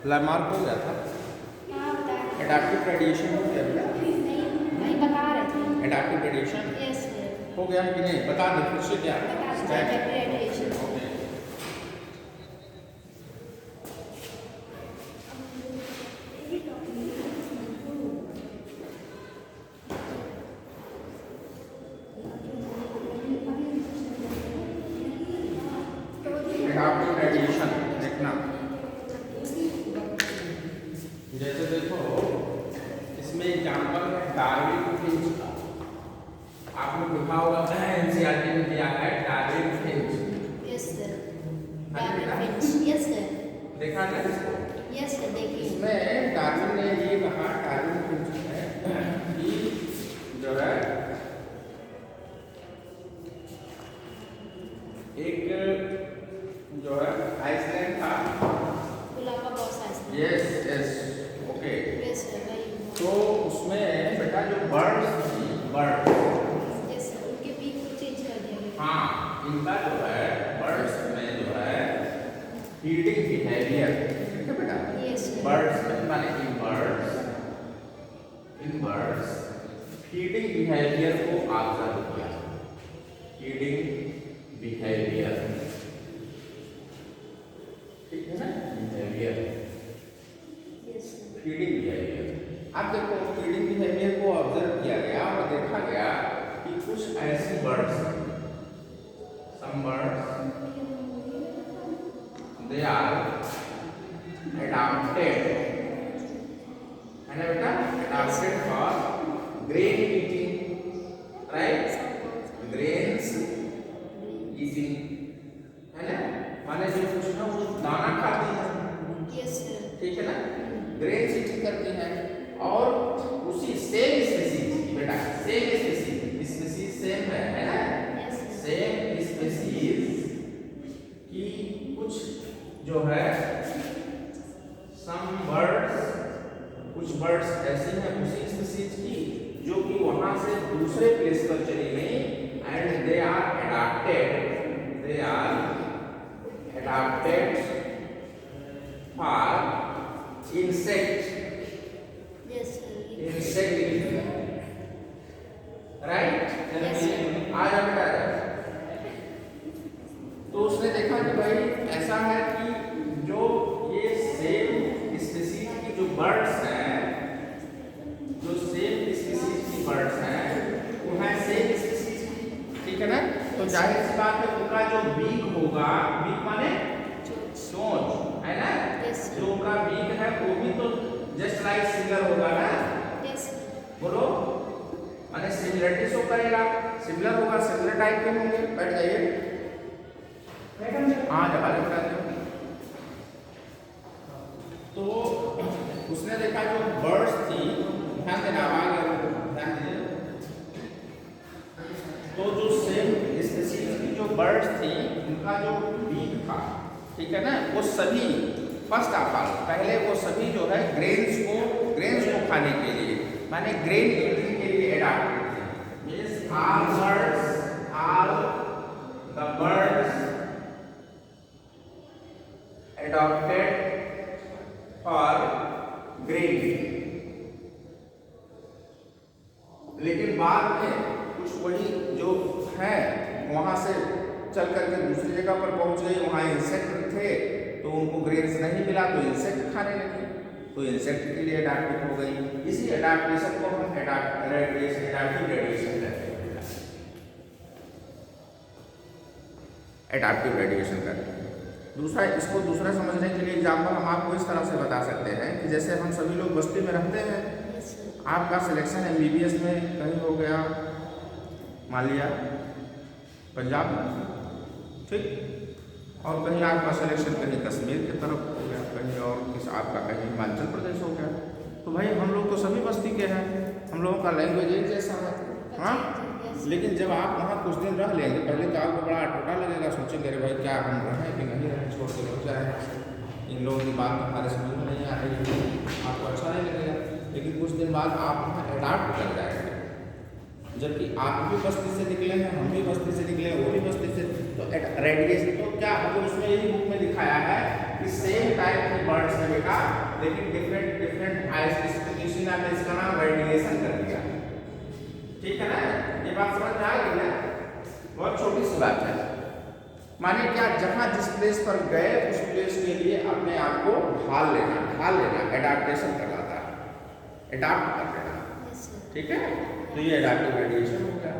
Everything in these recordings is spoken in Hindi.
लैमार्क हो गया था, हाँ बता रहे थे। एडाप्टिव रेडिएशन हो गया बेटा, नहीं बता रहे थे। एडाप्टिव रेडिएशन यस हो गया कि नहीं, बता दो फिर से क्या बता दीजिए रेडिएशन। ओके। एडाप्टिव रेडिएशन देखना, जैसे देखो इसमें एग्जाम्पल है डार्विन फिंच का, आपने देखा होगा एनसीईआरटी में दिया है Darwin Finch. Yes sir. Darwin yes sir. देखा ना इसको? यस सर देखिए। इसमें डार्विन ने ये कहा, डार्विन फिंच है कि जो है एक जो है आइसलैंड था, Galapagos island. Yes yes okay. Yes sir वही। तो उसमें बेटा जो बर्ड्स थी, बर्ड, यस सर उनके बीक को चेंज कर दिया गया। हाँ इनका जो है बर्ड्स में जो है फीडिंग बिहेवियर, ठीक है बेटा, यस सर। बर्ड्स में माने इन बर्ड्स फीडिंग बिहेवियर को ऑब्जर्व किया, फीडिंग बिहेवियर, ठीक है ना, behaviour, yes sir. Feeding behaviour. अब देखो फीडिंग बिहेवियर को ऑब्जर्व किया गया और देखा गया कि कुछ ऐसी बर्ड्स हैं, some birds they are adapted, है ना बेटा, adapted for grain eating, right, grains eating, है ना, माने जो कुछ ना वो दाना खाती है, यस सर। ठीक है ना, ग्रेन ईटिंग करती हैं, और उसी सेम स्पीसीज की बेटा, सेम स्पीसीज सेम है ना, यस सर। सेम स्पीसीज की कुछ जो है सम बर्ड्स, कुछ बर्ड्स ऐसी हैं उसी स्पीसीज की जो कि वहां से दूसरे प्लेस पर चली गई and they are adapted for insect, yes sir. Insect, right, Yes, sir. आ जा बेटा। तो उसने देखा कि भाई ऐसा है कि जो ये सेम स्पीसीज की जो बर्ड्स हैं, जो सेम स्पीसीज की बर्ड्स हैं वो हैं सेम स्पीसीज की, ठीक है ना, तो जाहिर सी बात है उनका जो बीक होगा, बीक माने चोंच, है ना, Yes, sir. जो उनका बीक है वो भी तो जस्ट लाइक सिमिलर होगा ना, यस सर। बोलो, माने सिमिलरिटी शो करेगा, सिमिलर होगा, सिमिलर टाइप के होंगे। बैठ जाइए, हाँ जगह बता दो। तो उसने देखा जो बर्ड्स थी, ध्यान देना, आवाज ध्यान दीजिए, तो जो सेम स्पीसीज की जो बर्ड्स थी उनका जो बीक था, ठीक है ना, वो सभी फर्स्ट ऑफ ऑल पहले वो सभी जो है ग्रेन्स को खाने के लिए, माने ग्रेन ईटिंग के लिए एडाप्टेड थे, means all the birds adopted for grain, लेकिन बाद में कुछ वही जो है वहां से चल करके दूसरी जगह पर पहुंच गई, वहां इंसेक्ट थे तो उनको ग्रेन्स नहीं मिला तो इंसेक्ट खाने लगे, तो इंसेक्ट के लिए एडाप्टिव हो गई। इसी एडाप्टेशन को हम एडाप्टिव रेडिएशन कहते हैं, एडाप्टिव रेडिएशन कहते हैं। दूसरा, इसको दूसरा समझने के लिए एग्जाम्पल हम आपको इस तरह से बता सकते हैं कि जैसे हम सभी लोग बस्ती में रहते हैं, यस सर। आपका सिलेक्शन MBBS में कहीं हो गया, मान लिया पंजाब में, ठीक, और कहीं आपका सिलेक्शन कहीं कश्मीर की तरफ हो गया, कहीं और किस आपका कहीं हिमाचल प्रदेश हो गया, तो भाई हम लोग तो सभी बस्ती के हैं, हम लोगों का लैंग्वेज एक जैसा है, हाँ, लेकिन जब आप वहाँ कुछ दिन रह लेंगे, पहले तो आपको बड़ा अटोटा लगेगा, सोचेंगे अरे भाई क्या हम रहें कि नहीं रहें, छोड़ के लग जाए, इन लोगों की बात हमारे समझ में नहीं आ रही है, आपको अच्छा नहीं लगेगा, लेकिन कुछ दिन बाद आप वहाँ एडाप्ट कर जाएंगे, जबकि आप भी बस्ती से निकले हैं, हम भी बस्ती से निकले, वो भी बस्ती से, तो रेडिएशन तो क्या मतलब उसमें यही बुक में दिखाया है कि सेम टाइप के बर्ड्स है बेटा, लेकिन डिफरेंट डिफरेंट आइस किसी ने इसका नाम रेडिएशन कर दिया। ठीक है ना, ये बात समझ में आ गई ना? बहुत छोटी सी बात है। माने क्या, जहां जिस प्लेस पर गए उस प्लेस के लिए अपने आप को ढाल लेना एडाप्टेशन करवाता है, एडाप्ट कर लेना। Yes, sir. ठीक है, तो ये एडाप्टिव रेडिएशन हो गया।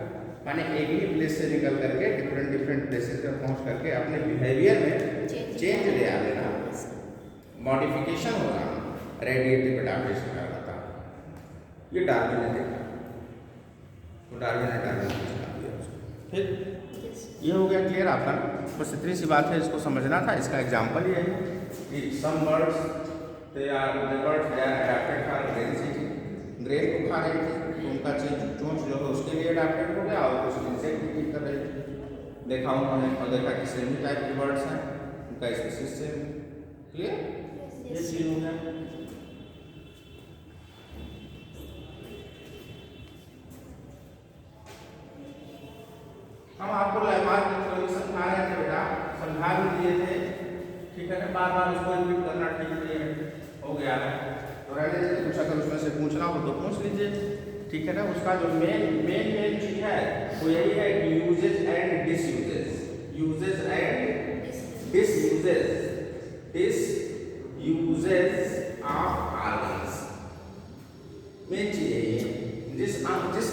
माने एक ही प्लेस से निकल करके डिफरेंट डिफरेंट प्लेसेस पर पहुंच करके अपने बिहेवियर में चेंज ले आ लेना, Yes, sir. मॉडिफिकेशन होगा, रेडिएटिव एडाप्टेशन करवाता। ये डार्विन ने देखा, तो डार्विन ने चला दिया उसको। ठीक, Yes, sir. ये हो गया क्लियर आपका। बस इतनी सी बात है, इसको समझना था। इसका एग्जाम्पल ये है कि some birds they are adapted for grain seeding, grain को खा रही थी तो उनका चोंच जो है उसके लिए अडैप्टेड हो गया, और कुछ इंसेक्ट भी कर रही थी। देखा उन्होंने और देखा कि सेम टाइप के बर्ड्स हैं, उनका स्पीसीज सेम। क्लियर, ये चीज हो गया। हम आपको लैमार्क की थ्योरी समझा रहे थे बेटा, समझा भी दिए थे। ठीक है ना, बार बार उसको रिपीट करना ठीक नहीं है, हो गया है तो रहने दीजिए। कुछ अगर उसमें से पूछना हो तो पूछ लीजिए। ठीक है ना, उसका जो मेन चीज है वो यही है कि uses and disuses, uses and disuses of organs. Main चीज यही है, जिस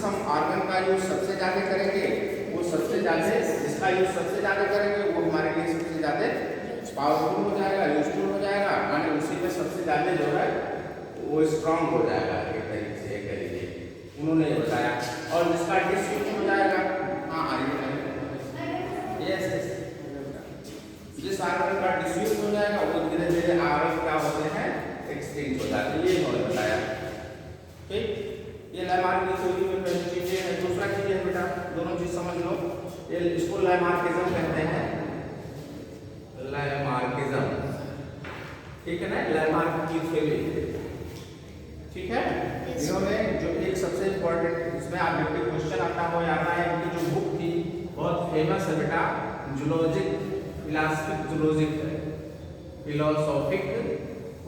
हम ऑर्गन का यूज सबसे ज्यादा करेंगे वो सबसे ज्यादा, जिसका यूज सबसे ज्यादा करेंगे वो हमारे लिए सबसे ज्यादा पावरफुल हो जाएगा, यूजफुल हो जाएगा, माने उसी में सबसे ज्यादा जो है वो स्ट्रांग हो जाएगा। एक तरीके से कह लीजिए, उन्होंने ये बताया। और जिसका डिसयूज हो जाएगा, हाँ आइए, यस, जिस ऑर्गन का डिसयूज हो जाएगा वो धीरे धीरे ऑर्गन क्या होते हैं, एक्सटिंक्ट हो जाते हैं। ये उन्होंने बताया। ठीक, ये लैमार्क की थ्योरी में पहली चीज है। दूसरा चीज है बेटा, दोनों चीज समझ लो, ये इसको लैमार्किज्म कहते हैं, लैमार्किज्म। ठीक है ना, लैमार्क की थ्योरी। ठीक है, इन्होंने जो एक सबसे इम्पोर्टेंट इसमें ऑब्जेक्टिव क्वेश्चन आता है, इनकी जो बुक थी बहुत फेमस है बेटा, जूलॉजिक फिलोसॉफिक,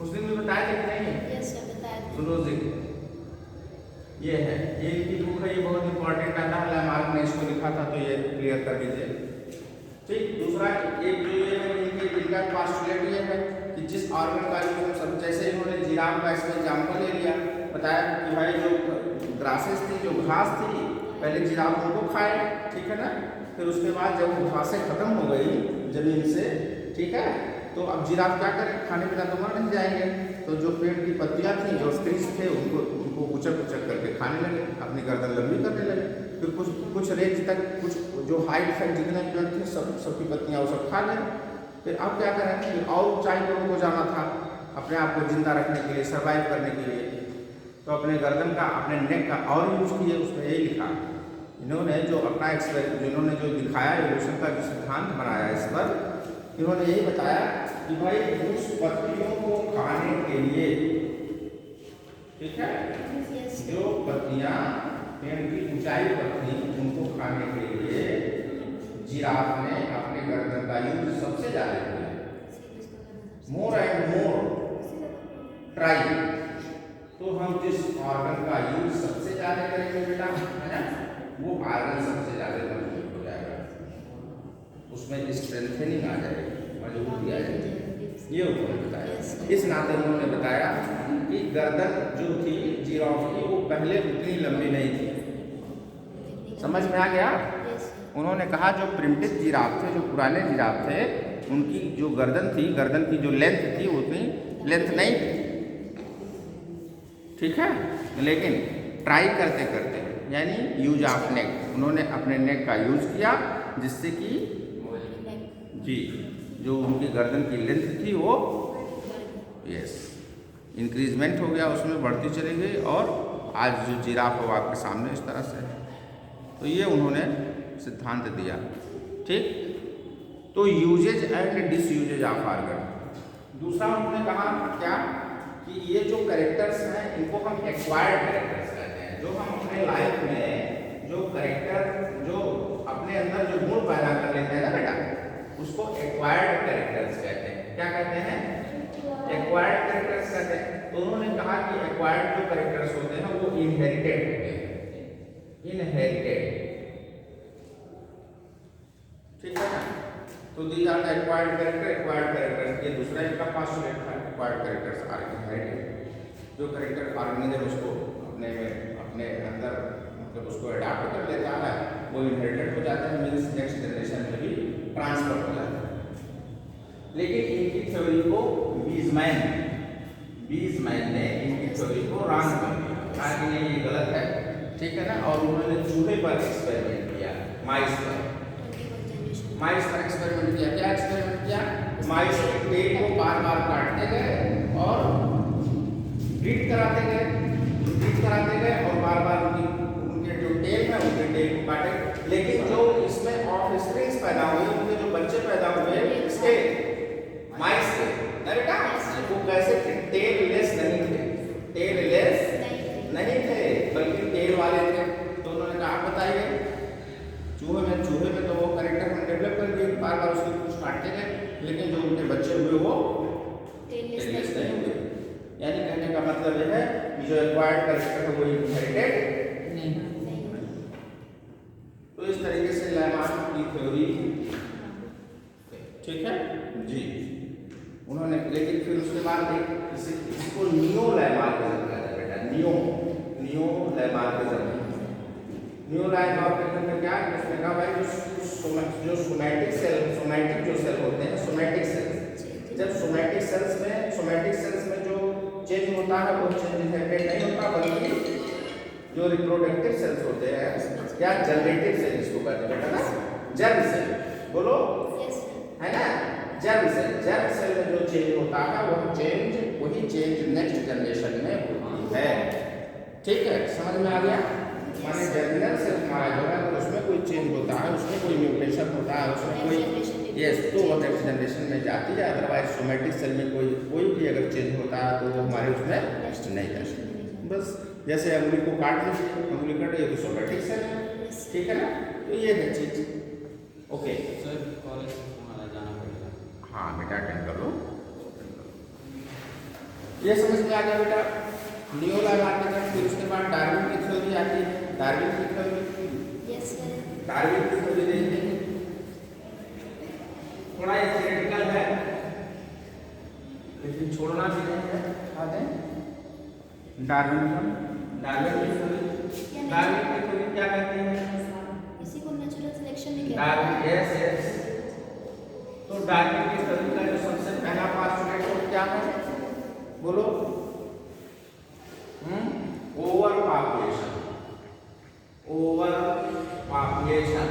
उस दिन भी बताया था कि नहीं? Yes, sir. बताया। जूलॉजिक ये है, ये इनकी बुक है, ये बहुत इंपॉर्टेंट आता है। लैमार्क ने इसको लिखा था, तो ये क्लियर कर दीजिए। ठीक, दूसरा एक जो ये है, इनका पोस्टुलेट ये है कि जिस ऑर्गन का यूज हम सब, जैसे इन्होंने जिराफ का इसमें एग्जाम्पल ले लिया, बताया कि भाई जो ग्रासेस थी, जो घास थी, पहले जिराफ उनको खाए। ठीक है ना, फिर उसके बाद जब वो घासें खत्म हो गई जमीन से, ठीक है, तो अब जिराफ क्या करें, खाने पीना तो मर नहीं जाएंगे, तो जो पेड़ की पत्तियां थी, जो स्ट्रीज थे, उनको कुचक करके खाने लगे, अपनी गर्दन लंबी करने लगे। फिर कुछ रेंज तक, कुछ जो हाइट तक जितने पेड़ थे सबकी पत्तियां वो सब खा गए। फिर अब क्या करें कि और ऊंचाई पर उनको जाना था अपने आप को जिंदा रखने के लिए, सर्वाइव करने के लिए, तो अपने गर्दन का, अपने नेक का और यूज किए। उसमें यही लिखा इन्होंने जो अपना जिन्होंने जो दिखाया, एवोल्यूशन का जो सिद्धांत बनाया, इस पर इन्होंने यही बताया कि भाई उस पत्तियों को खाने के लिए, ठीक है, Yes, sir. जो पत्तियां पेड़ की ऊंचाई पर थी उनको खाने के लिए जिराफ ने अपने गर्दन का यूज सबसे ज्यादा किया। मोर एंड मोर ट्राई, तो हम जिस ऑर्गन का यूज सबसे ज्यादा करेंगे बेटा, है ना, वो ऑर्गन सबसे ज्यादा मजबूत हो जाएगा, उसमें स्ट्रेंथनिंग आ जाएगी, मजबूती आ जाएगी। ये उन्होंने बताया। इस नाते उन्होंने बताया कि गर्दन जो थी जिराफ की वो पहले उतनी लंबी नहीं थी। समझ में आ गया? Yes, sir. उन्होंने कहा जो प्रिमिटिव जिराफ थे, जो पुराने जिराफ थे, उनकी जो गर्दन थी, गर्दन की जो लेंथ थी वो उतनी लेंथ नहीं थी। ठीक है, लेकिन ट्राई करते करते, यानी यूज ऑफ नेक, उन्होंने अपने नेक का यूज किया, जिससे कि जी जो उनकी गर्दन की लेंथ थी वो यस इंक्रीजमेंट हो गया, उसमें बढ़ती चली गई, और आज जो जिराफ हो आपके सामने इस तरह से है। तो ये उन्होंने सिद्धांत दिया। ठीक, तो usage and disuses of organ. दूसरा उन्होंने कहा क्या कि ये जो कैरेक्टर्स हैं इनको हम एक्वायर्ड कैरेक्टर्स कहते हैं। जो हम अपने लाइफ में जो कैरेक्टर, जो अपने अंदर जो गुण पैदा कर लेते हैं ना बेटा, उसको एक्वायर्ड कैरेक्टर्स कहते हैं। क्या कहते हैं? एक्वायर्ड कैरेक्टर्स कहते हैं। तो उन्होंने कहा कि एक्वायर्ड जो कैरेक्टर्स होते हैं वो इनहेरिटेड होते हैं, इनहेरिटेड, ठीक है ना। तो दी जाता है एक्वायर्ड कैरेक्टर्स, ये दूसरा इनका पोस्टुलेट था, एक्वायर्ड कैरेक्टर्स आर इनहेरिटेड। जो कैरेक्टर ऑर्गेनिज्म उसको अपने अंदर मतलब उसको अडॉप्ट कर लेता है वो इनहेरिटेड हो जाता है, मींस नेक्स्ट जनरेशन में भी ट्रांसफर हो जाता है। लेकिन इनकी थ्योरी को बीजमैन ने इनकी थ्योरी को रॉन्ग कर दिया, कहा कि नहीं ये गलत है, ठीक है ना। और उन्होंने चूहे पर एक्सपेरिमेंट किया, माइस पर एक्सपेरिमेंट किया। क्या एक्सपेरिमेंट किया? माइस के टेल को बार बार काटते गए और ब्रीड कराते गए और बार बार उनके जो टेल है उनके टेल को काटे। लेकिन जो इसमें ऑफ स्प्रिंग्स पैदा हुए, उनके जो बच्चे पैदा हुए इसके माइस के, बेटा वो कैसे थे? टेल लेस नहीं थे बल्कि टेल वाले थे। तो उन्होंने कहा आप बताइए, चूहे में तो वो कैरेक्टर हम डेवलप कर दिए, बार बार उसको कुछ काटते गए, लेकिन जो उनके बच्चे हुए वो टेललेस नहीं हुए। यानी कहने का मतलब यह है कि जो एक्वायर्ड कैरेक्टर है वो इनहेरिटेड नहीं। तो इस तरीके से लेमार्क की थ्योरी, ठीक है जी, उन्होंने, लेकिन फिर उसके बाद इसको नियो लेमार्किज्म कहते हैं बेटा, नियो लेमार्किज्म। नियो लेमार्किज्म में क्या है? उसने कहा भाई जो सोमैटिक जो सेल होते हैं, सोमैटिक सेल्स, जब सोमैटिक सेल्स में जो चेंज होता है वो चेंज इनहेरिटेड नहीं होता, बल्कि जो रिप्रोडक्टिव सेल्स होते हैं या जनरेटिव सेल इसको कहते हैं बेटा ना, जर्म सेल, बोलो है ना, जर्म सेल में जो चेंज होता है वही चेंज नेक्स्ट जनरेशन में होती है, ठीक है, समझ में आ गया। माने जर्मिनल सेल हमारा जो है उसमें कोई चेंज होता है, उसमें कोई म्यूटेशन होता है, उसमें कोई यस, तो वो नेक्स्ट जनरेशन में जाती है। अदरवाइज सोमैटिक सेल में कोई भी अगर चेंज होता है तो वो हमारे उसमें नहीं जा सकता। बस जैसे अंगुली को काट लीजिए, अंगुली कटे तो सोमैटिक सेल है, ठीक है ना। तो ये है चीज, ओके सर कॉलेज जाना पड़ेगा। हाँ बेटा अटेंड कर लो। ये समझ में आ गया बेटा नियो लेमार्किज्म। फिर उसके बाद डार्विन की थ्योरी आती है। डार्विन की थ्योरी देखते हैं, थोड़ा थियोरेटिकल है लेकिन छोड़ना भी नहीं है। आते हैं डार्विन की थ्योरी क्या कहती है? इसी को नेचुरल सिलेक्शन में डार्विन, यस। तो डार्विन की थ्योरी का जो सबसे पहला पोस्टुलेट है क्या है, बोलो? Over population.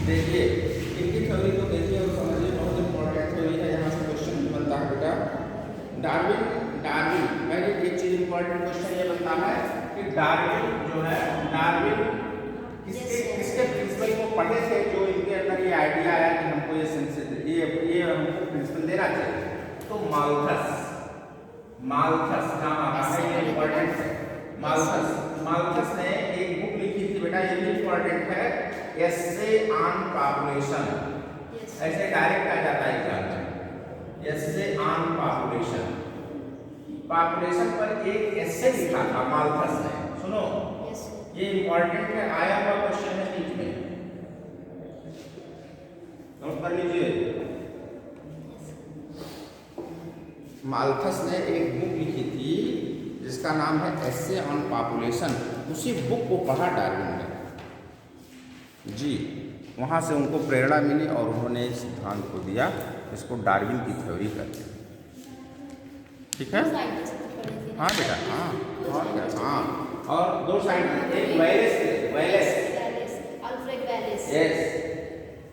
देखिए इनकी थ्योरी को देखिए और समझिए, बहुत इंपॉर्टेंट थ्योरी है, यहाँ से क्वेश्चन बनता है बेटा। डार्विन पहले एक चीज इंपॉर्टेंट क्वेश्चन ये बनता है कि डार्विन जो है, किसके प्रिंसिपल को पढ़े थे जो इनके अंदर ये आइडिया आया कि हमको ये हमको प्रिंसिपल देना चाहिए? तो माल्थस नाम आता है, ये इंपॉर्टेंट है। माल्थस ने एक बुक लिखी थी बेटा, ये भी इंपॉर्टेंट है, एस्से ऑन पॉपुलेशन। ऐसे डायरेक्ट आ जाता है एग्जाम में, एस्से ऑन पॉपुलेशन पर एक एस्से लिखा था माल्थस ने, सुनो ये इंपॉर्टेंट है, आया हुआ क्वेश्चन है बीच में, नोट कर लीजिए। माल्थस ने एक बुक लिखी थी जिसका नाम है एस्से ऑन पॉपुलेशन। उसी बुक को पढ़ा डार्विन ने जी, वहाँ से उनको प्रेरणा मिली और उन्होंने इस सिद्धांत को दिया, इसको डार्विन की थ्योरी कहते हैं, ठीक है। हाँ बेटा, हाँ और क्या, हाँ। और दो साइंटिस्ट, एक वेलेस, यस।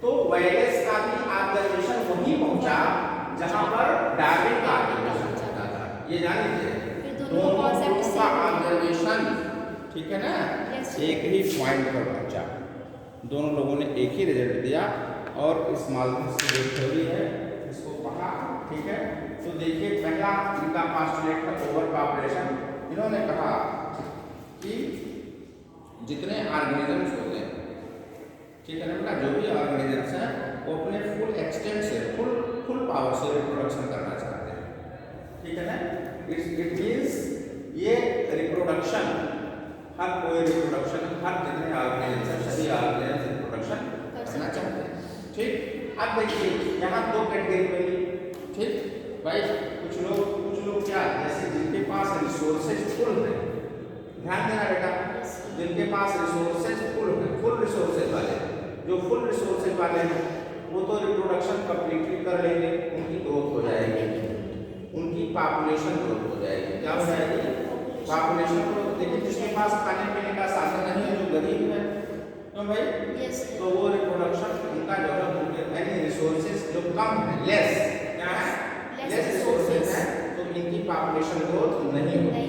तो वेलेस का भी ऑब्जर्वेशन वहीं पहुंचा जहां पर डार्विन का ऑब्जर्वेशन होता था, ये जान लीजिए। दोनों का ऑब्जर्वेशन, ठीक है ना, एक ही पॉइंट पर पहुंचा, दोनों लोगों ने एक ही रिजल्ट दिया। और इस माल्थस की जो थ्योरी है इसको पढ़ा, ठीक है। तो देखिए पहला इनका पोस्टुलेट है ओवर पॉपुलेशन। इन्होंने कहा कि जितने ऑर्गेनिजम्स होते हैं, ठीक है ना बेटा, जो भी ऑर्गेनिजम्स हैं वो अपने फुल एक्सटेंट से, फुल फुल पावर से रिप्रोडक्शन करना चाहते हैं, ठीक है ना। इट मीन्स ये रिप्रोडक्शन, हर कोई रिप्रोडक्शन, हर जितने ऑर्गेनिज्म सभी ऑर्गेनिज्म रिप्रोडक्शन करना चाहते हैं, ठीक। अब देखिए यहाँ दो कैटेगरी बनी, ठीक भाई। कुछ लोग क्या, जैसे जिनके पास रिसोर्सेज फुल है, ध्यान देना बेटा, जिनके पास रिसोर्सेज फुल है, फुल रिसोर्सेज वाले, जो फुल रिसोर्सेज वाले हैं वो तो रिप्रोडक्शन कंप्लीटली कर लेंगे, उनकी ग्रोथ हो जाएगी, उनकी पॉपुलेशन ग्रोथ हो जाएगी। क्या हो जाएगी? Population growth. लेकिन जिसके पास खाने पीने का साधन नहीं है, जो गरीब है, तो भाई तो वो रिप्रोडक्शन उनका जो है उनके एनी रिसोर्सेज जो कम है, लेस, क्या है, लेस रिसोर्सेज है, तो इनकी पॉपुलेशन ग्रोथ नहीं होगी,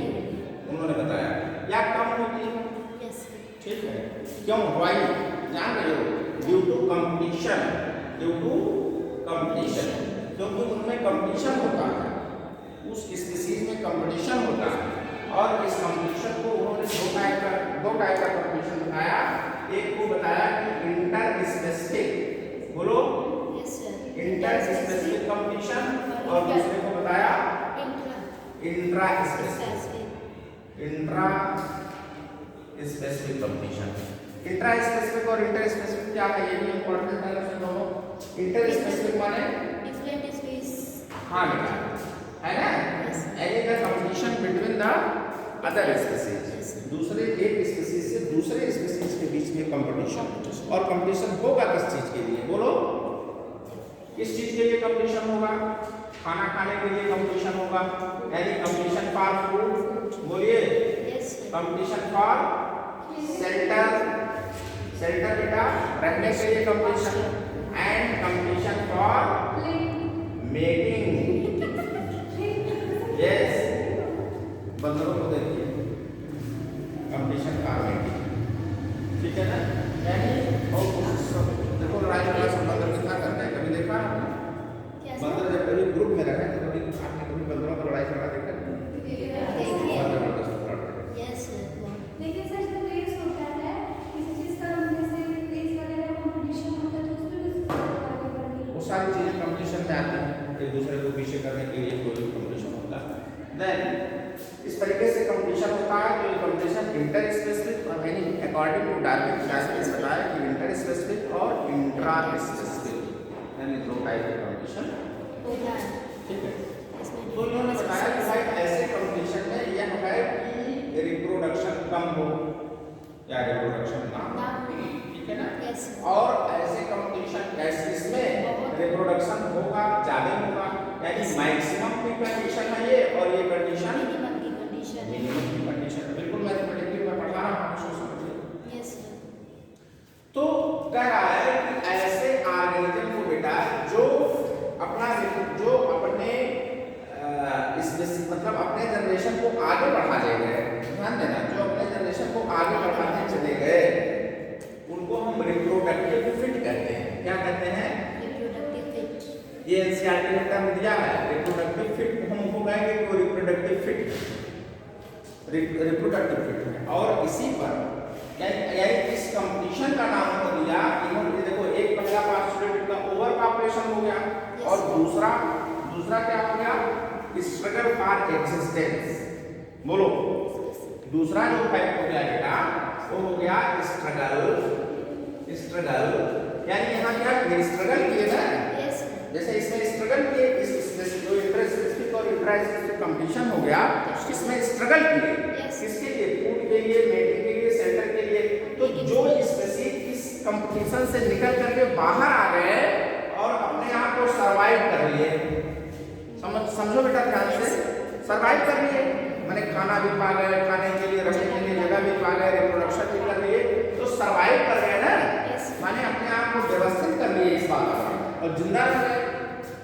उन्होंने बताया, या कम होती है, ठीक है। क्यों? वाई जान रहे हो? Due to competition, due to competition, क्योंकि उनमें कंपटीशन होता है, उस स्पीशीज में कंपटीशन होता है, और इस कंपटीशन को उन्होंने दो टाइप का कंपटीशन बताया। एक को बताया कि इंटर स्पेसिफिक, बोलो, इंटर स्पेसिफिक कंपटीशन, और दूसरे को बताया intra specific, intra specific competition. Intra specific और इंटर स्पेसिफिक क्या है, ये भी इंपॉर्टेंट है दोनों। इंटर स्पेसिफिक माने डिफरेंट स्पीशीज, हाँ बेटा, है ना, any the competition between the other species, दूसरे एक स्पीशीज से दूसरे स्पीशीज के बीच में कंपटीशन। और कंपटीशन होगा किस चीज के लिए, बोलो, किस चीज के लिए कंपटीशन होगा? खाना खाने के लिए कंपटीशन होगा, यानी कंपटीशन फॉर फूड, बोलिए, कंपटीशन फॉर शेल्टर, शेल्टर बेटा रहने के लिए competition, and competition for mating, yes, बंदरों को देखिए, कंपटीशन फॉर मेटिंग, ठीक है ना। यानी देखो लड़ाई झगड़ा सब बंदर कितना करते हैं, कभी देखा आपने? बंदर जब कभी ग्रुप में रहे तो कभी आपने कभी बंदरों को लड़ाई झगड़ा देखा? लेकिन सर जब रेस होता है किसी चीज का, जैसे रेस वगैरह कंपटीशन होता है तो उसमें भी आगे बढ़ने वो सारी चीजें कंपटीशन में आती हैं, एक दूसरे को पीछे करने के लिए कोई भी कंपटीशन होता है। देन इस तरीके से कंपटीशन होता है, तो ये कंपटीशन इंटर स्पेसिफिक, यानी अकॉर्डिंग टू डार्विन ने बताया कि इंटर स्पेसिफिक और इंट्रा स्पेसिफिक, यानी दो टाइप के कंपटीशन होता है, ठीक है। तो इन्होंने बताया कि भाई ऐसे कंपटीशन में यह है कि रिप्रोडक्शन कम हो या रिप्रोडक्शन ना हो, ठीक है ना। और ऐसे कंपटीशन इसमें रिप्रोडक्शन होगा, ज्यादा होगा, यानी मैक्सिमम की कंडीशन है ये, और ये कंडीशन मिनिमम की कंडीशन है, मिनिमम की कंडीशन है। बिल्कुल मैथमेटिक्स में पढ़ा रहा हूं, समझिए। यस। तो कह रहा है कि ऐसे ऑर्गेनिज्म को बेटा जो अपने मतलब अपने जनरेशन को आगे बढ़ा ले गए, ध्यान देना, जो अपने जनरेशन को आगे बढ़ाते चले गए उनको हम रिप्रोडक्टिव फिट कहते हैं। क्या कहते हैं? Reproductive fit. ये एनसीईआरटी ने टर्म दिया है, रिप्रोडक्टिव फिट, हम उनको कहेंगे कि रिप्रोडक्टिव फिट, रिप्रोडक्टिव फिट है। और इसी पर यानी इस कंपटीशन का नाम हो दिया, इन्होंने देखो, एक पहला पार्टिसिपेंट का ओवर पॉपुलेशन हो गया, और दूसरा क्या हो गया? स्ट्रगल फॉर एक्जिस्टेंस, बोलो, दूसरा जो फैक्ट हो गया बेटा वो हो गया स्ट्रगल, यानी यहाँ क्या स्ट्रगल किए ना, जैसे इसमें स्ट्रगल किए, इस जो इंटर स्पेसिफिक और इंट्रा स्पेसिफिक कंपटीशन हो गया, इसमें स्ट्रगल किए, किसके लिए? फूड के लिए, मेटिंग के लिए, शेल्टर के लिए। तो जो स्पेसिफिक इस कंपटीशन से निकल करके बाहर आ गए और अपने आप को सर्वाइव कर लिए, समझो बेटा ध्यान से, सर्वाइव कर लिए, मैंने खाना भी पा गए, खाने के लिए, रहने के लिए जगह भी पा गए, रिप्रोडक्शन भी कर लिए, तो सर्वाइव कर गए ना, माने अपने आप को व्यवस्थित कर लिए इस बात में, और जिंदा रह गए,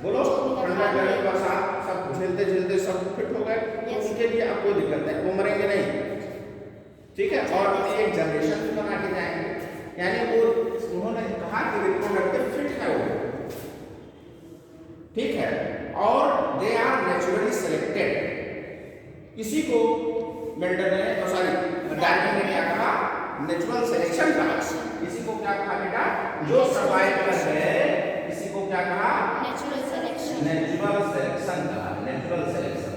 बोलो, ठंडा गर्मी बरसात सब झेलते सब फिट हो गए, तो उनके लिए अब कोई दिक्कत नहीं, वो मरेंगे नहीं, ठीक है। और अपनी एक जनरेशन भी बना के जाएंगे, यानी वो उन्होंने कहा कि रिप्रोडक्टिव फिट है वो, ठीक है। और दे आर नेचुरली सिलेक्टेड, इसी को मेंडल ने, डार्विन ने क्या कहा? नेचुरल सिलेक्शन कहा। इसी को क्या कहा बेटा? जो सर्वाइव कर गए, इसी को क्या कहा? Natural selection. नेचुरल सिलेक्शन का, नेचुरल सिलेक्शन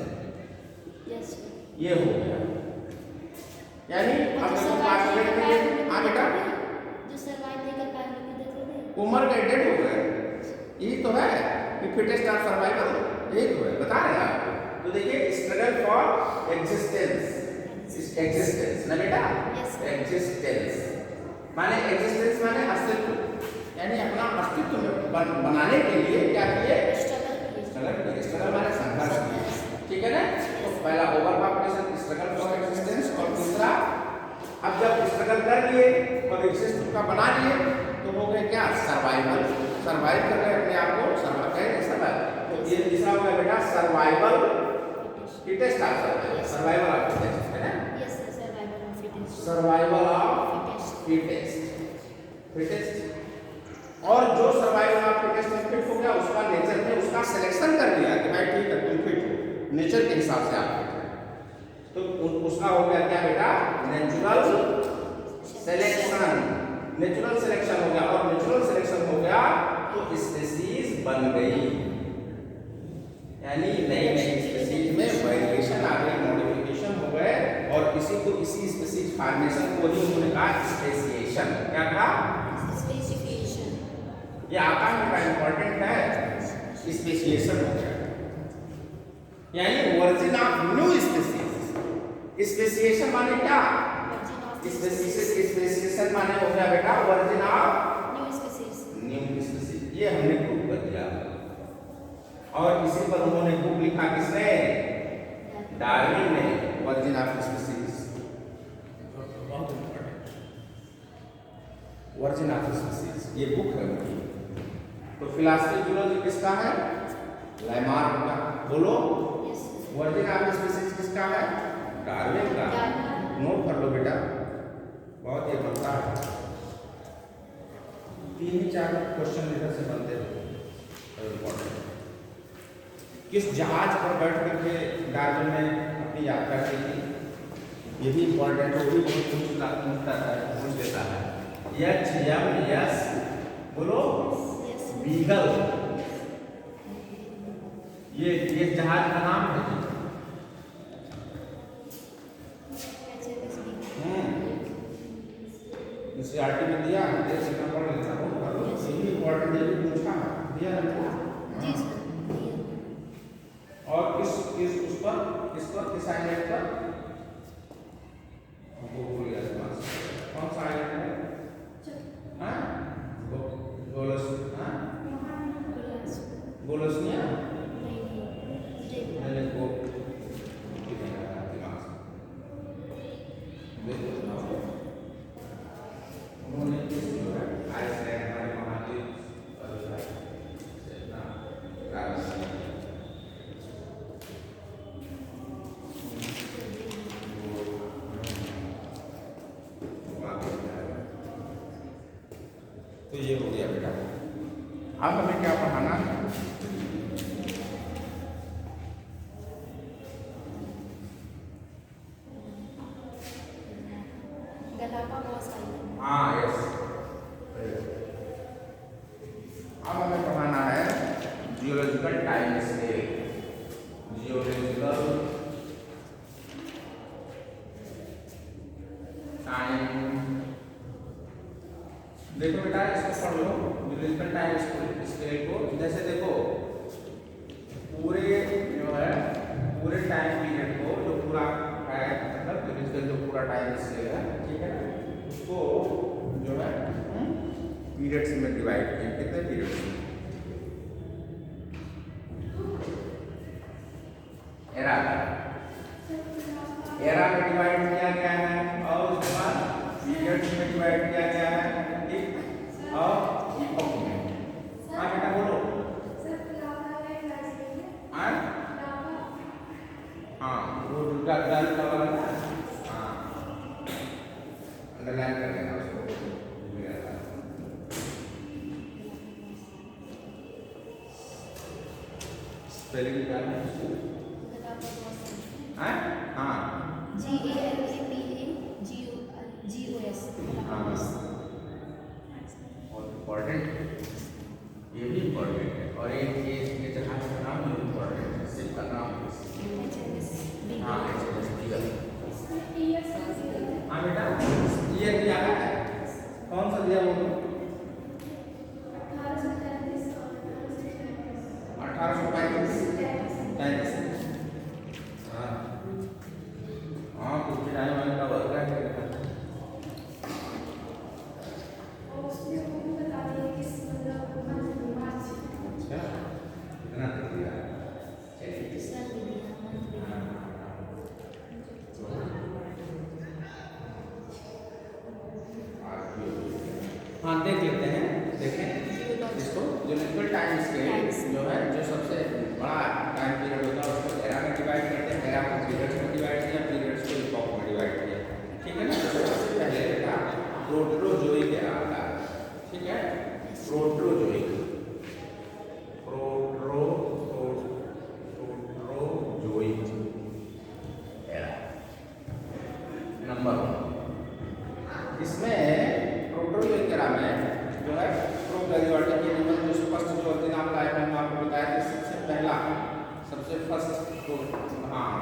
Yes, sir. ये हो गया। यानी अब जो देखो बात survive नहीं करेंगे, कर हाँ पाए बेटा, जो survive नहीं कर पाए उनकी death हो गई। उम्र का डेट हो गया, यही तो है कि फिटेस्ट ऑफ सर्वाइवल, यही तो है, बता रहे हैं आपको। तो देखिए स्ट्रगल फॉर एग्जिस्टेंस, एग्जिस्टेंस ना बेटा, Yes. एग्जिस्टेंस माने, एग्जिस्टेंस माने अस्तित्व, यानी अपना अस्तित्व बनाने के लिए क्या किए, Struggle किए। स्ट्रगल माने संघर्ष किए, ठीक है ना। तो पहला over population, struggle for existence, और दूसरा अब जब स्ट्रगल कर लिए और एग्जिस्टेंस का बना लिए तो हो गए क्या, सर्वाइवल, सर्वाइव कर रहे अपने आप को, सर्वाइव करें सर्वाइव। तो ये तीसरा हो गया बेटा survival, fittest of survival, survival of fittest, है ना, Yes, sir. Survival of fittest. Survival of Fittest. Fittest, fittest. और जो सर्वाइवल ऑफ फिटेस्ट में फिट हो गया उसका नेचर ने उसका सिलेक्शन कर दिया कि भाई ठीक है तुम फिट हो, नेचर के हिसाब से आप फिट हैं, तो उसका हो गया क्या बेटा, नेचुरल सिलेक्शन, नेचुरल सिलेक्शन हो गया। और नेचुरल सिलेक्शन हो गया तो स्पीशीज बन गई, यानी नई नई स्पीशीज में वेरिएशन आ गई, मॉडिफिकेशन हो गए, और इसी को, इसी स्पीशीज फॉर्मेशन को ही उन्होंने कहा स्पेसिएशन। क्या कहा, Specification. ये आकार का इंपॉर्टेंट है, स्पेसिएशन हो गया, यानी origin of new species. Speciation माने क्या, Origin of स्पेसिएशन माने हो गया बेटा origin of new species. New species, ये हमने प्रूव कर दिया। और इसी पर उन्होंने बुक लिखा किसने, डार्विन ने, ओरिजिन ऑफ स्पीशीज, बहुत इंपॉर्टेंट, ओरिजिन ऑफ स्पीशीज ये बुक है उनकी। तो फिलॉसफी जूलॉजी किसका है, लामार्क का, बोलो। Yes, sir. Origin of species किसका है, डार्विन का। Darwin. नोट कर लो बेटा, बहुत ये बनता है, 3-4 क्वेश्चन इधर से बनते हैं इंपॉर्टेंट। किस जहाज पर बैठ करके डार्विन ने अपनी यात्रा की थी, ये भी इंपॉर्टेंट है, वो भी बहुत पूछ लेता है। HMS बोलो, Yes. बीगल, ये जहाज का नाम है। HMS एनसीईआरटी में दिया, देख सकना पढ़ लेना, बहुत कर लो, ये भी इंपॉर्टेंट है, ये भी पूछा है, दिया है ना। जी सर। और किस उस पर, किस आइलैंड पर, हमको भूल गया तुम्हारा, कौन सा आइलैंड है, हाँ, गोलसनिया, मैंने को दिमाग से देखो, उन्होंने किस जो है आइसलैंड हमारे महाद्वीप तो ये हो गया बेटा। अब हमें क्या पढ़ाना है, Galapagos Island. हाँ यस, अब हमें पढ़ाना है geological time scale, geological time. देखो बेटा इसको पढ़ लो, जियोलॉजिकल टाइम स्केल को। जैसे देखो पूरे जो है, पूरे टाइम पीरियड को, जो पूरा है, मतलब जियोलॉजिकल जो पूरा टाइम स्केल है, ठीक है, उसको जो है पीरियड्स में डिवाइड किया। कितने पीरियड्स में, एरा में डिवाइड किया गया है, और उसके बाद पीरियड्स में डिवाइड किया गया है, ठीक, और इपॉक में। हाँ बेटा बोलो, हाँ हाँ, वो डाल का वाला ना, हाँ, अंडरलाइन कर लेना उसको, स्पेलिंग क्या है उसको, हाँ हाँ, GALAPAGOS. हाँ, बहुत इम्पोर्टेंट, ये भी इम्पोर्टेंट है। और ये जहाज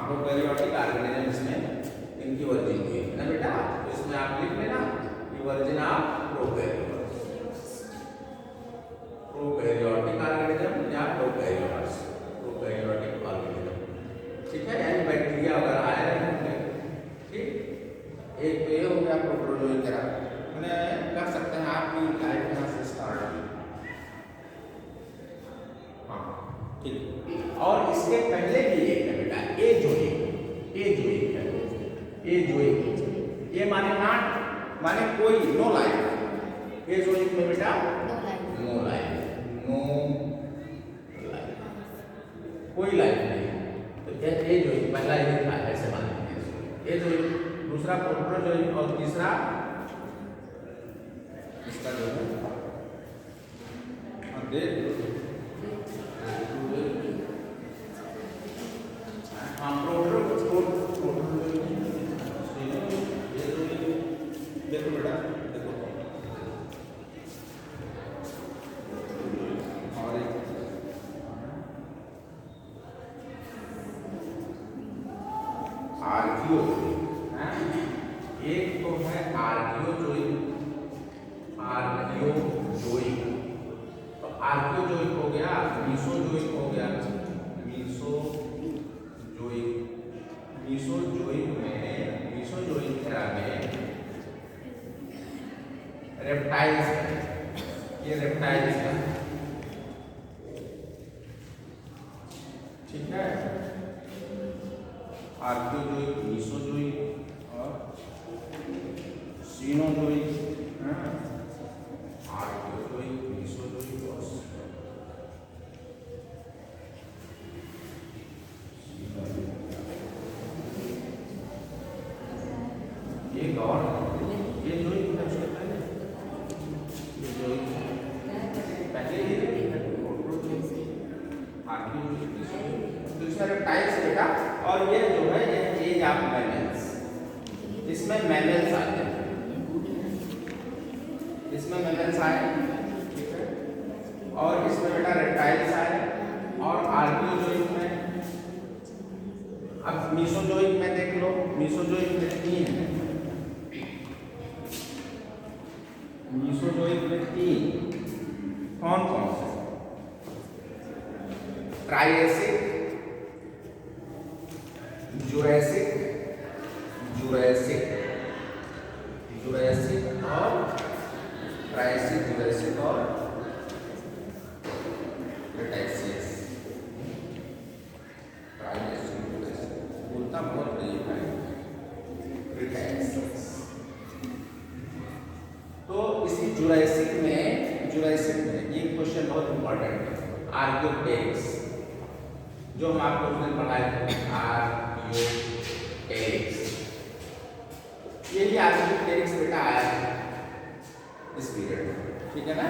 प्रोकैरियोटिक ऑर्गेनिज्म इसमें इनकी वर्जिन हुई है ना बेटा, तो इसमें आप लिख लेना कि वर्जिन ऑफ प्रोकैरियोटिक ऑर्गेनिज्म या प्रोकैरियोट्स, प्रोकैरियोटिक ऑर्गेनिज्म, ठीक है, यानी बैक्टीरिया वगैरह आए रहेंगे, ठीक। एक तो ये हो गया प्रोटोजोइक, मैंने कर सकते हैं आपकी लाइफ यहाँ से स्टार्ट हुई, हाँ ठीक। और इसके पहले भी एक है बेटा एजोइक है, एजोइक, ये माने नॉट, माने कोई, नो लाइफ, एजोइक में बेटा नो लाइफ, कोई लाइफ नहीं, तो एजोइक पहला ही था, ऐसे माने एजोइक, दूसरा प्रोटोजोइक और तीसरा इसका जो है देखो बेटा, देखो और आर्कियो, एक तो है आर्कियोजोइक, आर्कियोजोइक, तो आर्कियोजोइक हो गया, मीसोजोइक हो गया, मीसोजोइक एरा में रेप्टाइल्स, ये रेप्टाइल्स है, ठीक है, आर्कियोजोइक, मीसोजोइक और सीनोजोइक, आर्कियोजोइक, मीसोजोइक और एक और ये जोइक है, उसके पहले ये जोइक पहले ही दूसरा रेप्टाइल्स बेटा, और ये जो है ये एज ऑफ मैमल्स, इसमें मैमल्स आते हैं, इसमें मैमल्स आए, ठीक है, और इसमें बेटा रेप्टाइल्स आए, और आर्कियोजोइक में, अब मीसोजोइक में देख लो, मीसोजोइक में 3 है, मीसोजोइक में 3 कौन कौन से, ट्राइएसिक, जुरैसिक, और ट्राइएसिक, जुरैसिक और क्रेटेशियस, ट्राइएसिक, जुरैसिक, बोलता बहुत नहीं है, क्रेटेशियस। तो इसी जुरैसिक में ये क्वेश्चन बहुत इंपॉर्टेंट है, आर्कियोटेरिक्स, जो हम आपको उस दिन पढ़ाए थे, आर्कियोटेरिक्स, ये भी आर्कियोटेरिक्स बेटा आया है इस पीरियड में, ठीक है ना,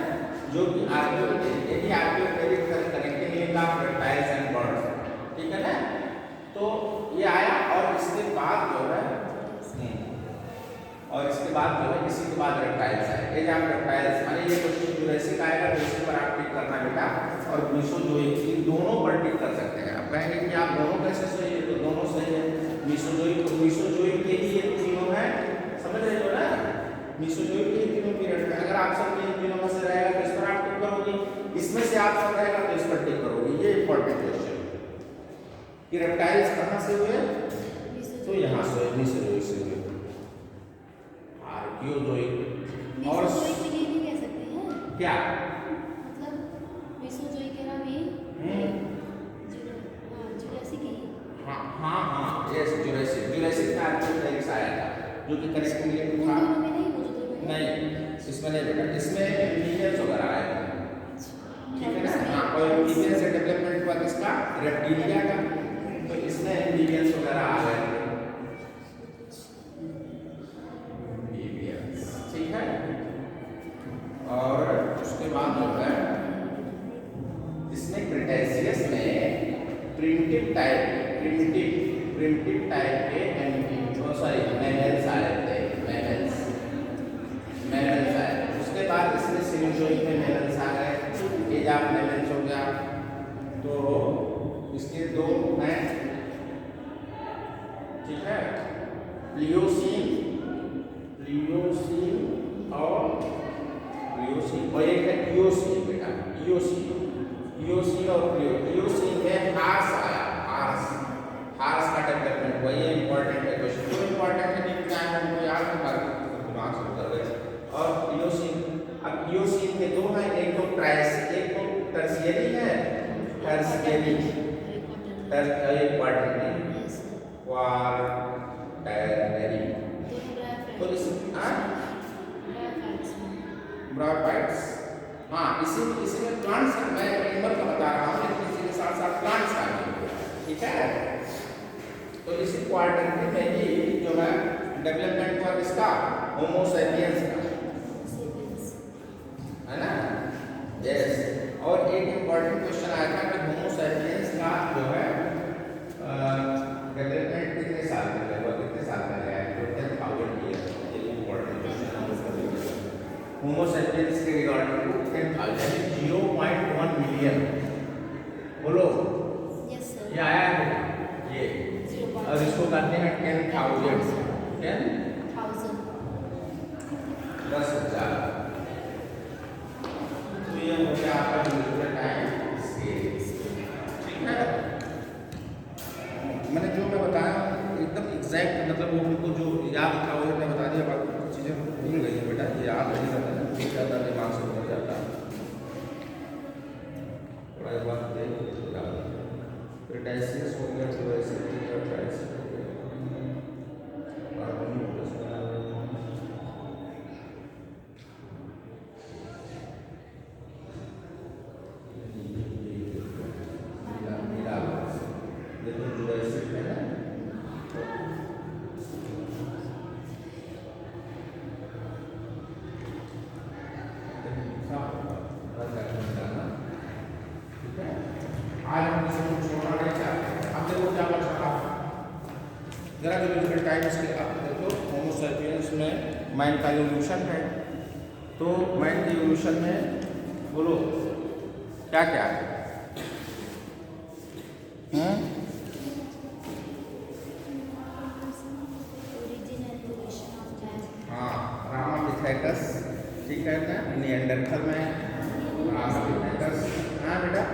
जो कि आर्कियोटेरिक्स, ये भी Archaeopteryx connecting link of reptiles and birds, ठीक है ना, तो ये आया, और इसके बाद जो है इसी के बाद रेप्टाइल्स आए, एज ऑफ रेप्टाइल्स, माने ये क्वेश्चन जुरैसिक आएगा तो इसके पर आप टिक करना बेटा, और मीसोजोइक, इन दोनों पर टिक कर सकते हैं। आप कहेंगे कि आप दोनों कैसे सही है, तो दोनों सही है, मीसोजोइक के ही ये तीनों हैं, समझ रहे हो ना, मीसोजोइक के तीनों पीरियड में, अगर आप सब इन तीनों में से रहेगा तो इस पर आप टिक करोगे, इसमें से आप सब रहेगा तो इस पर टिक करोगे, ये इंपॉर्टेंट क्वेश्चन कि रेप्टाइल्स कहाँ से हुए, तो यहाँ से मीसोजोइक से हुए, आर्कियोजोइक, और मीसोजोइक में ये नहीं कह सकते हैं क्या, मतलब मीसोजोइक एरा में जुरैसिक ही, हाँ ये जुरैसिक में आर्कियोटेरिक्स आया था, जो कि कनेक्टिंग लिंक था, नहीं इसमें नहीं बेटा, इसमें एम्फीबियंस वगैरह आए थे, ठीक है ना, हाँ, और एम्फीबियंस से डेवलपमेंट हुआ किसका, रेप्टिलिया का, तो इसमें एम्फीबियंस वगैरह आ गए थे, ठीक है, और उसके बाद जो है इसमें क्रेटेशियस में प्रिमिटिव टाइप के मैमल्स आए थे, मैमल्स आए, उसके बाद इसमें सीनोजोइक में मैमल्स आ गए, एज ऑफ मैमल्स हो गया, तो इसके दो हैं ठीक है, प्लियोसीन और एक है इयोसीन बेटा, इयोसीन और प्लियोसीन में हार्स आया, हार्स का डेवलपमेंट हुआ। ये इंपॉर्टेंट है क्वेश्चन, जो इंपॉर्टेंट है नहीं क्या है हमको याद है, बाकी दिमाग से उतर गए। और इयोसीन, अब इयोसीन के दो हैं, एक तो टर्शियरी है, टर्शियरी क्वाटरनरी, तो इस ब्रायोफाइट्स, हाँ इसी में प्लांट्स, मैं एनिमल का बता रहा हूँ लेकिन इसी के साथ साथ प्लांट्स का भी, ठीक है। तो इसी क्वाड्रेंट में ही जो है डेवलपमेंट हुआ किसका, होमो सैपियंस का, है ना, यस। और एक इम्पॉर्टेंट क्वेश्चन आया था कि होमो सैपियंस का जो है डेवलपमेंट कितने साल में हुआ, कितने साल में आया, तो 10,000 ईयर। ये इम्पॉर्टेंट क्वेश्चन है, होमो सैपियंस के रिगार्डिंग 10,000 0.1 मिलियन, बोलो यस सर। ये आया है ये, और इसको करते हैं 10,000, 10,000। तो ये हो गया आपका न्यूक्लियर टाइम स्केल, ठीक है। मैंने जो मैं बताया एकदम एग्जैक्ट, मतलब वो हमको जो याद था वो मैंने बता दिया, बाकी चीज़ें भूल गई हैं बेटा, ये याद नहीं रहता है, बहुत ज़्यादा दिमाग से उतर जाता है, थोड़ा एक बार देख तो याद है। फिर डायसिस हो गया, तो ऐसे डायसिस हो गया, और जरा जो म्यूजिकल टाइम इसके आप देखो, होमो सैपियंस में मैन का इवोल्यूशन है, तो मैन के इवोल्यूशन में बोलो क्या क्या है, हाँ रामापिथेकस, ठीक है ना, निएंडरथल में रामापिथेकस, हाँ बेटा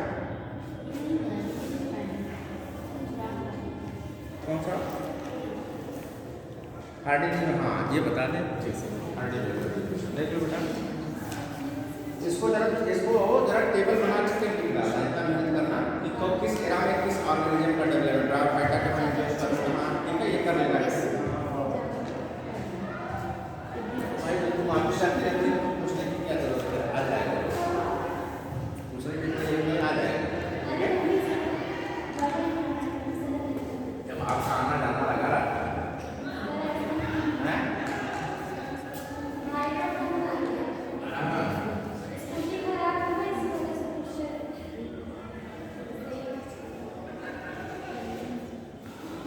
कौन सा हार्डिंग, हाँ ये बता दें, हार्डिंग देख लो बेटा, इसको जरा टेबल बना के निकालना, इतना मेहनत करना कि तो किस एरा में किस ऑर्गेनिज्म का डेवलपमेंट रहा, फाइटा के ठीक है, ये कर लेना। भाई तुम आपके साथ रहते हो, पूछने की क्या जरूरत है, आ जाएगा, दूसरे के लिए आ जाएगा, ठीक है। जब आपका आना जाना लगा रहा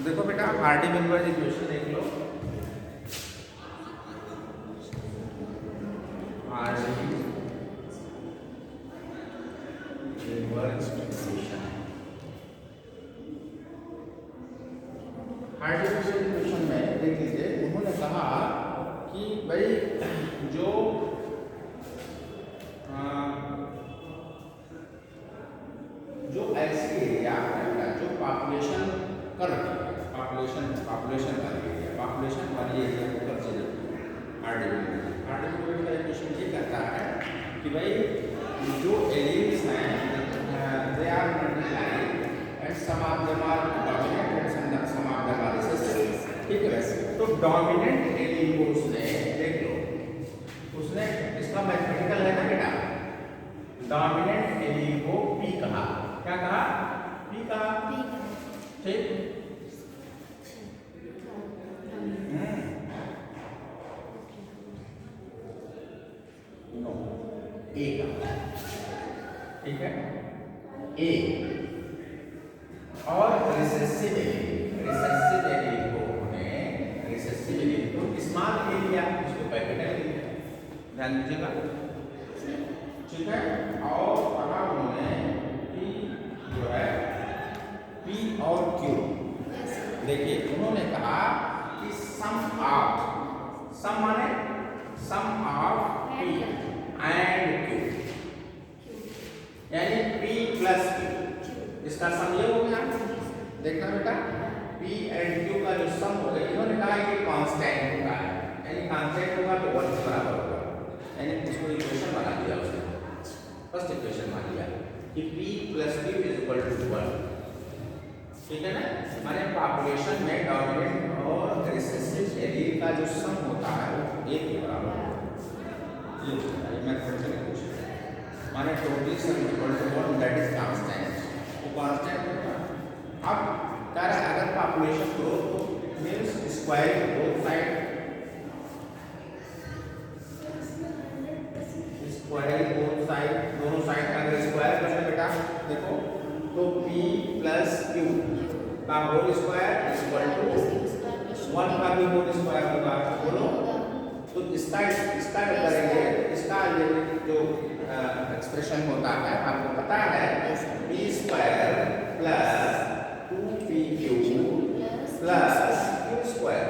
देखो बेटा, हार्डी मेंबर इक्वेशन देख लो, Hardy Weinberg equation, Hardy Weinberg equation में देख लीजिए, उन्होंने कहा कि भाई जो ऐसी एरिया जो पॉपुलेशन कर रही है, पॉपुलेशन वाली एरिया को कंसीडर हार्डी मेंबर का इक्वेशन ये कहता है कि भाई जो एलियंस हैं they are multiplying and some of them are dominant and some of them are recessive, ठीक है। तो डोमिनेंट एलियन को उसने देख लो, उसने इसका मैथमेटिकल है ना बेटा, डोमिनेंट एलियन को पी कहा, क्या कहा, पी कहा, ठीक, नो ए का, ठीक है, ए। और रिसेसिव एलियन को स्मॉल एरिया, उसको कैपिटल एरिया, ध्यान दीजिएगा, ठीक है। और कहा उन्होंने कि जो है पी और क्यू, देखिए उन्होंने कहा कि सम माने सम ऑफ P एंड Q, यानी P प्लस Q, इसका सम ये हो गया। देखना बेटा, P एंड Q का जो सम हो गया, इन्होंने कहा कि कांस्टेंट होगा, यानी कांस्टेंट होगा तो 1 के बराबर होगा, यानी उसको इक्वेशन बना दिया उसने, फर्स्ट इक्वेशन मान लिया कि P plus Q is equal to 1। ठीक है ना, माने पॉपुलेशन में डोमिनेंट और रिसेसिव एलील का जो सम होता है वो 1 के बराबर होता है। ये मेथड से क्वेश्चन है, माने total sum equal to 1, that is constant, वो कांस्टेंट होगा। अब कह रहा है अगर पॉपुलेशन ग्रोथ तो means squaring both side, squaring both side, दोनों साइड का अगर स्क्वायर करें बेटा देखो तो P प्लस Q का होल स्क्वायर इक्वल टू 1 का भी होल स्क्वायर होगा, बोलो। तो इसका करेंगे, इसका ये जो एक्सप्रेशन होता है आपको पता है, P square plus 2PQ plus Q square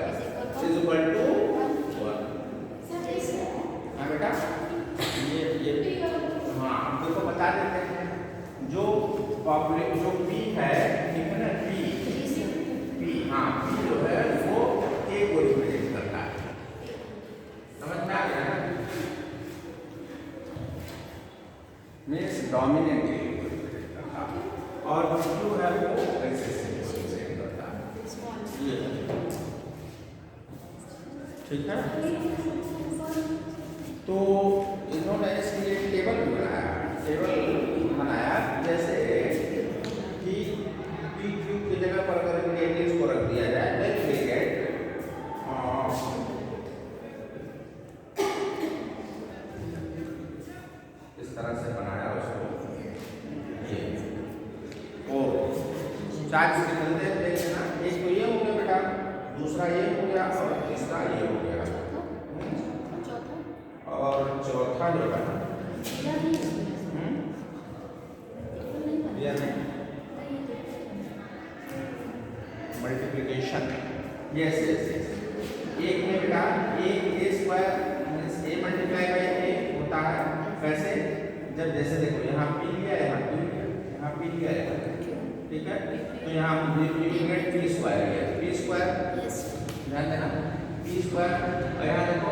is equal to 1। हाँ बेटा, ये हाँ आपको बता देते हैं, जो पॉपुलेशन जो P है, ठीक है ना, P हाँ P जो है वो K को रिप्रेजेंट करता है, समझ में आ गया ना, मीन्स डोमिनेंट को रिप्रेजेंट करता है, और Q है वो रिसेसिव को रिप्रेजेंट करता है, ये ठीक है। तो इन्होंने इसके लिए टेबल भी बनाया, जैसे कि PQ की जगह पर अगर एलिमेंट्स को रख दिया जाए देन वी गेट इस तरह से बनाया उसको, ये और चार्ज के बंदे देखना, एक तो ये हो गया बेटा, दूसरा ये हो गया और तीसरा ये हो गया, और चौथा जो है मल्टीप्लिकेशन, यस एक में बेटा a square means a multiply by a होता है, कैसे, जब जैसे देखो यहाँ P लिया है, यहाँ P लिया है, ठीक है, तो यहाँ यूनिट P स्क्वायर लिया है, P स्क्वायर ध्यान देना, P स्क्वायर, और यहाँ देखो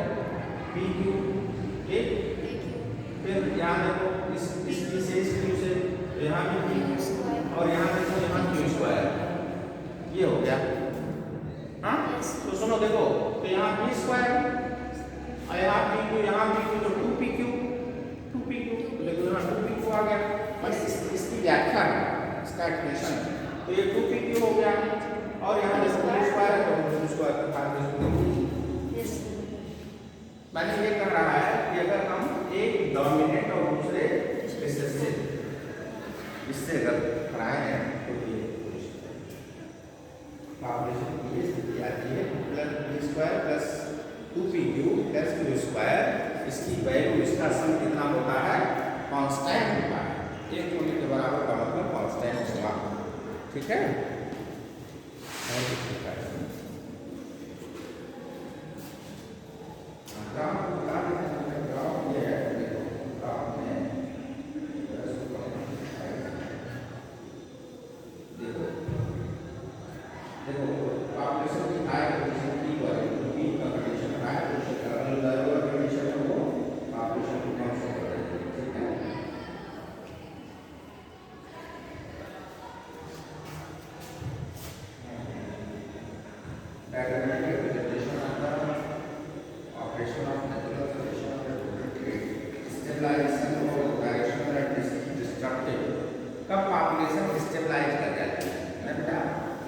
PQ, ठीक, फिर यहाँ देखो इस P से इस Q से यहाँ भी Q, और यहाँ देखो यहाँ Q स्क्वायर, ये हो गया। हाँ तो सुनो देखो, तो यहाँ P स्क्वायर और यहाँ PQ, यहाँ PQ तो 2PQ, तो देखो यहाँ 2PQ आ गया, बस इसकी व्याख्या है, इसका एक्सप्रेशन, तो ये 2PQ हो गया, और यहाँ देखो Q स्क्वायर है तो Q स्क्वायर का फार्मूला मैंने ये कह रहा है कि अगर हम एक डोमिनेंट और दूसरे रिसेसिव इससे अगर कराए हैं तो ये पॉपुलेशन की ये स्थिति आती है, plus P square plus 2PQ plus Q square, इसकी वैल्यू इसका सम कितना होता है, कांस्टेंट होता है, 1 होने के बराबर का मतलब कांस्टेंट होगा, ठीक है। और कुछ है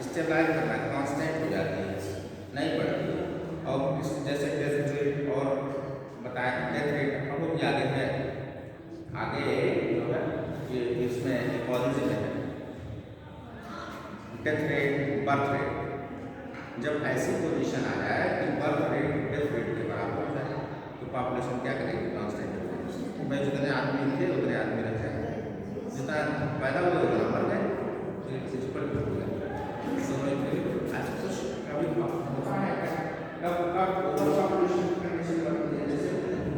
स्टेबलाइज करना, कांस्टेंट हो जाती है, नहीं बढ़ती, और जैसे डेथ रेट और बताया डेथ रेट अब वो आगे है, आगे जो है ये इसमें इक्वालिटी है, डेथ रेट बर्थ रेट, जब ऐसी पोजीशन आ जाए कि बर्थ रेट डेथ रेट के बराबर हो जाए तो पॉपुलेशन क्या करेगी, कांस्टेंट हो जाएगी, तो भाई जितने आदमी थे उतने आदमी रह जाएंगे, जितना पैदा हुए उतना मर गए, अच्छा कुछ कभी होता है क्या? कब ऊपर का कंडीशन बनती है, जैसे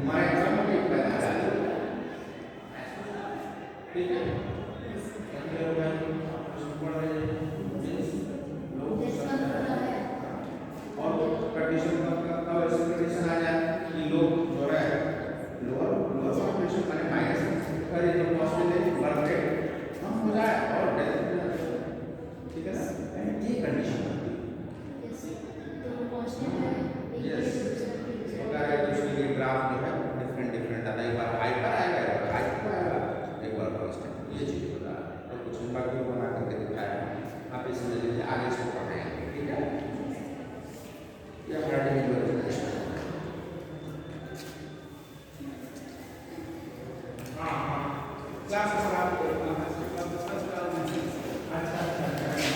हमारा एग्जाम में एक पैदा जाता है, ठीक है? मतलब मैं कुछ पढ़ रहे हैं, लोग और कंडीशन कब ऐसी कंडीशन आ जाए कि लोग जो है लोअर कंडीशन माने माइनस करे तो पॉजिटिव बढ़ते हम हो जाए और डेथ, ठीक है ना? ये कंडीशन यस होता है। तो उसके लिए ग्राफ जो है डिफरेंट आता है, एक बार हाई पर आएगा, एक बार हाई पर आएगा, एक बार कांस्टेंट, ये चीज होता है। तो कुछ बाकी बना करके दिखाया आप इसमें देखिए, आगे इसको पढ़ेंगे, ठीक है? ये हमारा डिवीजन हाँ क्लास